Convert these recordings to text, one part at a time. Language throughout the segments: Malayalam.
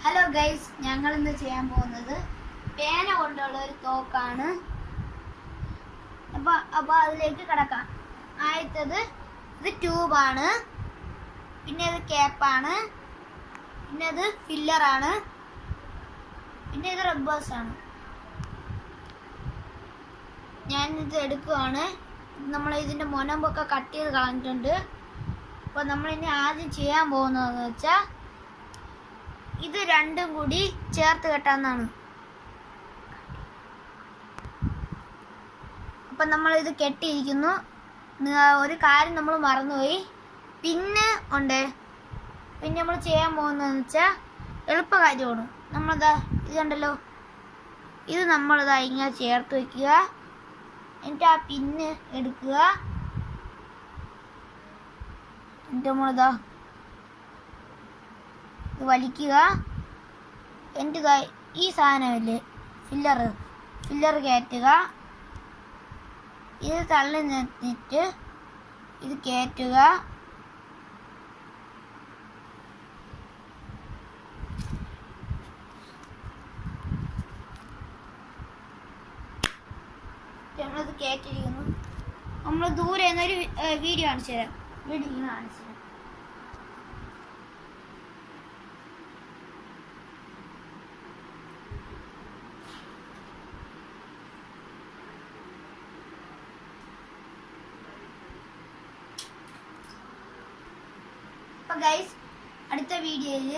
ഹലോ ഗൈസ്, ഞങ്ങൾ ഇന്ന് ചെയ്യാൻ പോകുന്നത് പേന കൊണ്ടുള്ള ഒരു തോക്കാണ്. അപ്പോൾ അതിലേക്ക് കിടക്കാം. ആദ്യത്തേത് ഇത് ട്യൂബാണ്, പിന്നെ ഇത് ക്യാപ്പാണ്, പിന്നെ ഇത് ഫില്ലറാണ്, പിന്നെ ഇത് റബ്ബേഴ്സാണ്. ഞാനിത് എടുക്കുകയാണ്. നമ്മൾ ഇതിൻ്റെ മുനമ്പൊക്കെ കട്ട് ചെയ്ത് കളഞ്ഞിട്ടുണ്ട്. അപ്പോൾ നമ്മളിനി ആദ്യം ചെയ്യാൻ പോകുന്നതെന്ന് വെച്ചാൽ ഇത് രണ്ടും കൂടി ചേർത്ത് കെട്ടാവുന്നതാണ്. അപ്പം നമ്മളിത് കെട്ടിയിരിക്കുന്നു. ഒരു കാര്യം നമ്മൾ മറന്നുപോയി, പിന്നെ നമ്മൾ ചെയ്യാൻ പോകുന്നതെന്ന് വെച്ചാൽ എളുപ്പ കാര്യമാണ്. നമ്മളിതാ ഇത് കണ്ടല്ലോ, ഇത് നമ്മളിതാ ഇങ്ങനെ ചേർത്ത് വയ്ക്കുക. എന്നിട്ട് ആ പിന്ന് എടുക്കുക. എന്നിട്ട് നമ്മളിതാ ഇത് വലിക്കുക. എന്നിട്ട് ഈ സാധനമില്ലേ ഫില്ലർ കയറ്റുക. ഇത് തള്ളി നിർത്തിയിട്ട് ഇത് കയറ്റുക. നമ്മളിത് കയറ്റിയിരിക്കുന്നു. നമ്മൾ ദൂരെ നിന്നൊരു വീഡിയോ കാണിച്ചു തരാം. അപ്പോൾ ഗൈസ്, അടുത്ത വീഡിയോയിൽ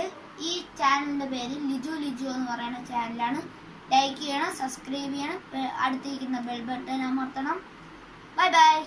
ഈ ചാനലിൻ്റെ പേര് ലിജു എന്ന് പറയുന്ന ചാനലാണ്. ലൈക്ക് ചെയ്യണം, സബ്സ്ക്രൈബ് ചെയ്യണം, അടുത്തിരിക്കുന്ന ബെൽ ബട്ടൺ അമർത്തണം. Bye by.